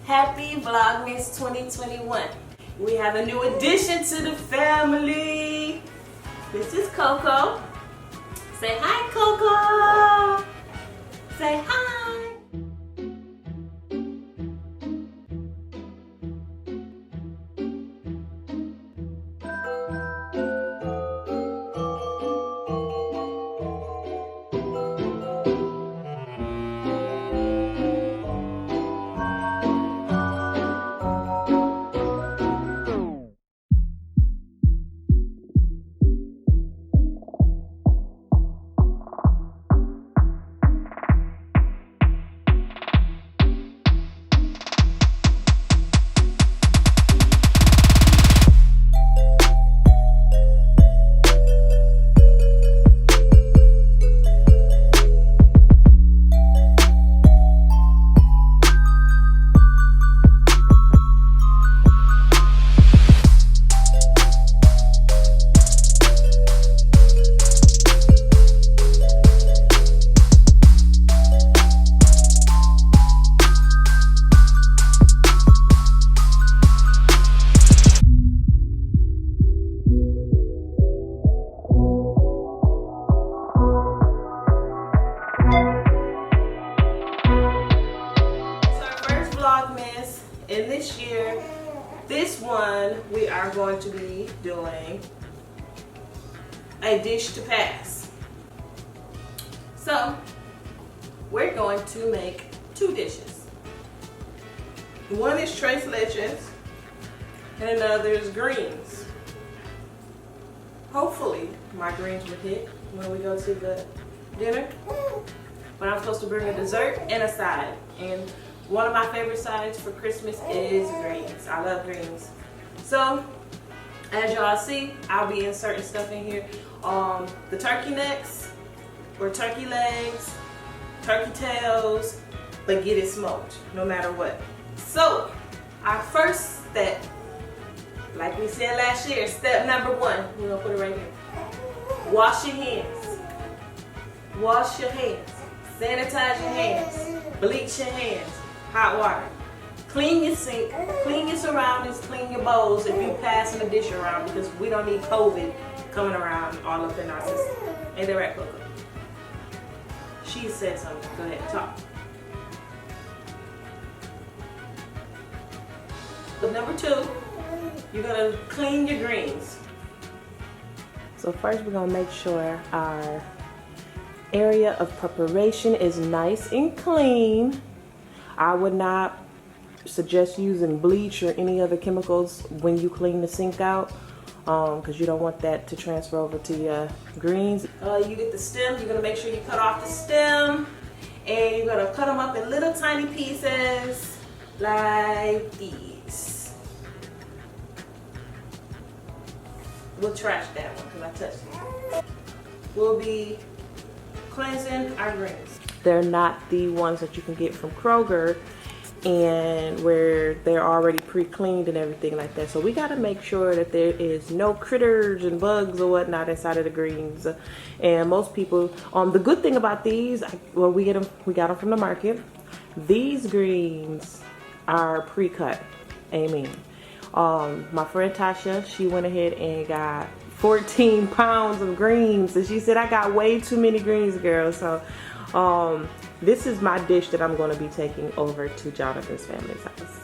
Happy Vlogmas 2021. We have a new addition to the family. This is Coco. Say hi, Coco. Say hi. Vlogmas, and this one we are going to be doing a dish to pass. So we're going to make two dishes. One is tres leches and another is greens. Hopefully my greens will hit when we go to the dinner, but I'm supposed to bring a dessert and a side, and one of my favorite sides for Christmas is greens. I love greens. So, as y'all see, I'll be inserting stuff in here. The turkey necks, or turkey legs, turkey tails, but get it smoked, no matter what. So, our first step, like we said last year, step number one, we're gonna put it right here. Wash your hands. Wash your hands. Sanitize your hands. Bleach your hands. Hot water. Clean your sink, clean your surroundings, clean your bowls if you're passing the dish around, because we don't need COVID coming around all up in our system. Ain't that right, Coco? She said something. Go ahead, talk. So number two, you're gonna clean your greens. So first we're gonna make sure our area of preparation is nice and clean. I would not suggest using bleach or any other chemicals when you clean the sink out, because you don't want that to transfer over to your greens. You get the stem, you're gonna make sure you cut off the stem, and you're gonna cut them up in little tiny pieces like these. We'll trash that one because I touched it. We'll be cleansing our greens. They're not the ones that you can get from Kroger and where they're already pre-cleaned and everything like that. So we got to make sure that there is no critters and bugs or whatnot inside of the greens. And most people, the good thing about these, well, we got them from the market. These greens are pre-cut. Amen. My friend Tasha, she went ahead and got 14 pounds of greens, and she said, I got way too many greens, girl. So this is my dish that I'm going to be taking over to Jonathan's family's house.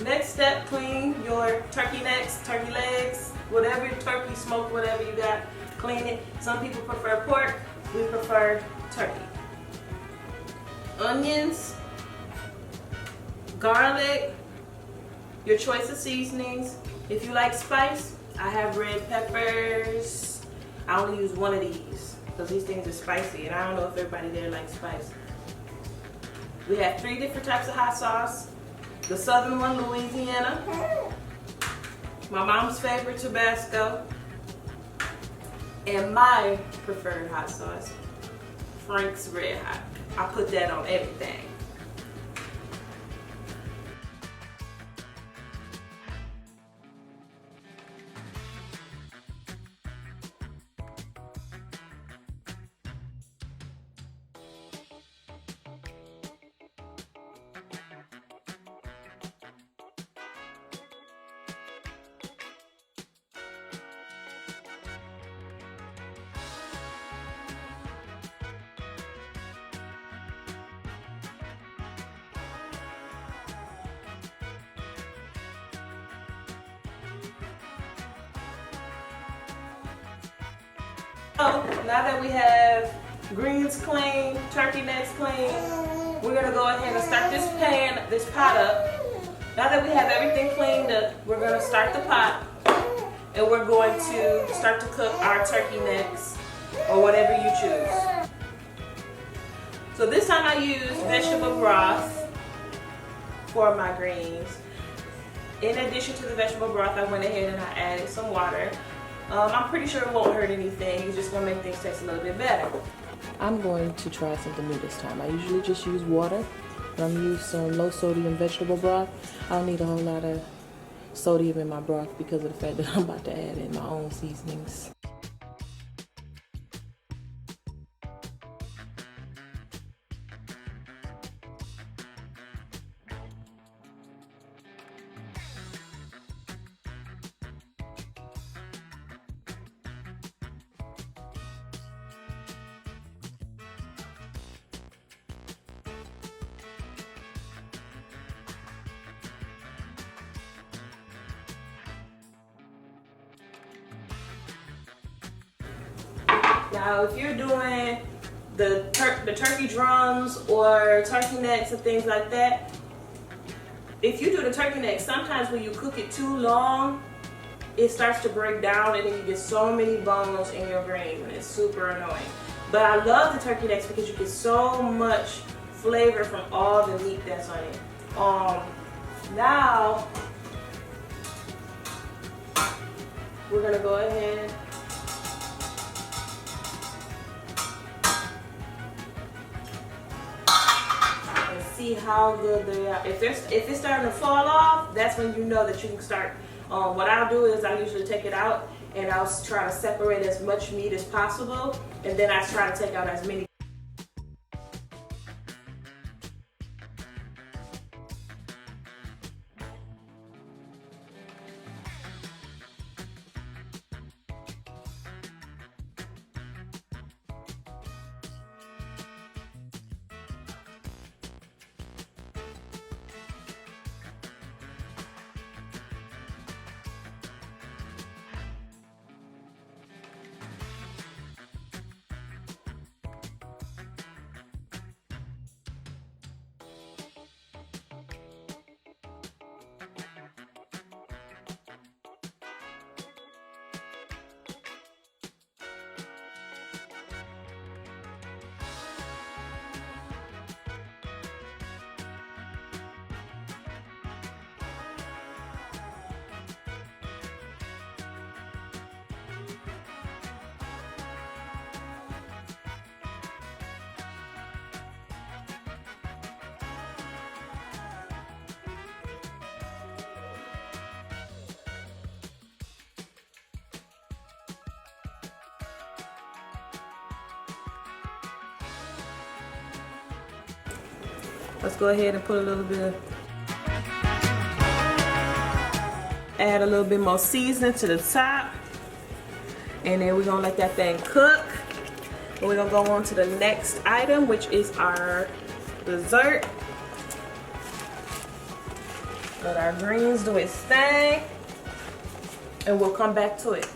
Next step, clean your turkey necks, turkey legs, whatever turkey, smoked, whatever you got, clean it. Some people prefer pork, we prefer turkey. Onions, garlic, your choice of seasonings. If you like spice, I have red peppers. I only use one of these because these things are spicy and I don't know if everybody there likes spice. We have 3 different types of hot sauce. The southern one, Louisiana. My mom's favorite, Tabasco. And my preferred hot sauce, Frank's Red Hot. I put that on everything. So now that we have greens clean, turkey necks clean, we're gonna go ahead and start this pot up. Now that we have everything cleaned up, we're gonna start the pot and we're going to start to cook our turkey necks or whatever you choose. So this time I use vegetable broth for my greens. In addition to the vegetable broth, I went ahead and I added some water. I'm pretty sure it won't hurt anything. It's just gonna make things taste a little bit better. I'm going to try something new this time. I usually just use water, but I'm gonna use some low sodium vegetable broth. I don't need a whole lot of sodium in my broth because of the fact that I'm about to add in my own seasonings. Now, if you're doing the turkey drums or turkey necks and things like that, if you do the turkey neck, sometimes when you cook it too long, it starts to break down and then you get so many bones in your greens and it's super annoying. But I love the turkey necks because you get so much flavor from all the meat that's on it. Now, we're gonna go ahead and see how good they are. If it's starting to fall off, that's when you know that you can start. What I'll do is I usually take it out and I'll try to separate as much meat as possible, and then I try to take out as many. Let's go ahead and put a little bit add a little bit more seasoning to the top. And then we're gonna let that thing cook. And we're gonna go on to the next item, which is our dessert. Let our greens do its thing, and we'll come back to it.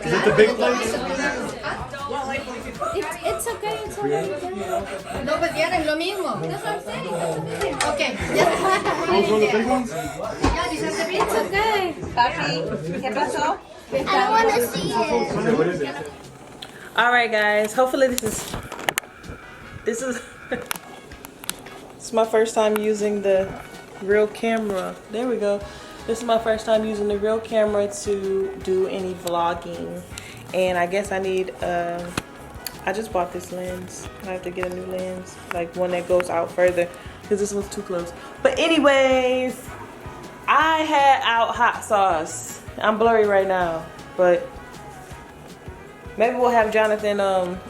Is it the big plate? It's okay, it's okay. No, pues tienen lo mismo. Okay. Those were the big ones? It's okay. Papi, ¿qué pasó? I don't want to see it. Okay, what is it? All right, guys. Hopefully this is it's my first time using the real camera. There we go. This is my first time using the real camera to do any vlogging, and I guess I need I just bought this lens. I have to get a new lens, like one that goes out further, because this one's too close. But anyways, I had out hot sauce. I'm blurry right now, but maybe we'll have Jonathan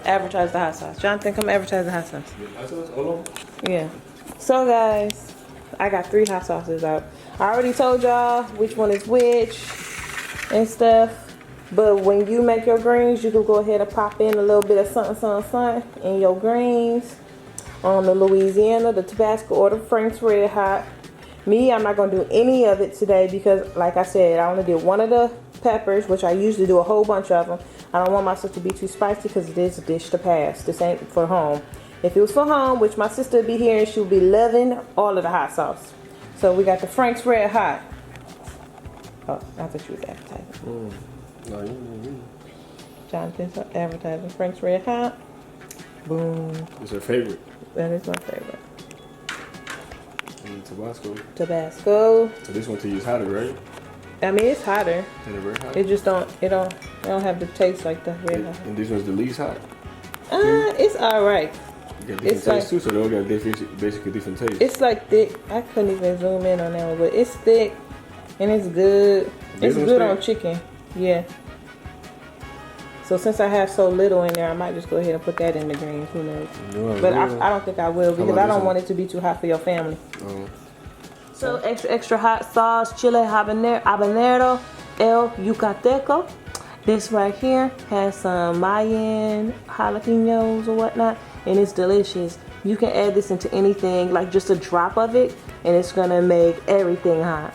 advertise the hot sauce. Jonathan, come advertise the hot sauce. Yeah. So guys, I got 3 hot sauces out. I already told y'all which one is which and stuff. But when you make your greens, you can go ahead and pop in a little bit of something in your greens. The Louisiana, the Tabasco, or the Frank's Red Hot. Me, I'm not going to do any of it today because, like I said, I only did one of the peppers, which I usually do a whole bunch of them. I don't want my stuff to be too spicy because it is a dish to pass. This ain't for home. If it was for home, which my sister would be here and she would be loving all of the hot sauce. So we got the Frank's Red Hot. Oh, I thought you was advertising. Jonathan's advertising Frank's Red Hot. Boom. It's her favorite. That is my favorite. And Tabasco. Tabasco. So this one to use hotter, right? I mean, it's hotter. Than the red hot? It just don't have the taste like the red hot. And this one's the least hot? It's alright. You got different tastes too, so they all got basically different tastes. It's like thick. I couldn't even zoom in on that one, but it's thick and it's good. It's good on chicken. Yeah. So since I have so little in there, I might just go ahead and put that in the greens. Who knows? But I don't think I will because I don't want it to be too hot for your family. So extra hot sauce, chile habanero, el yucateco. This right here has some Mayan jalapenos or whatnot, and it's delicious. You can add this into anything, like just a drop of it, and it's gonna make everything hot.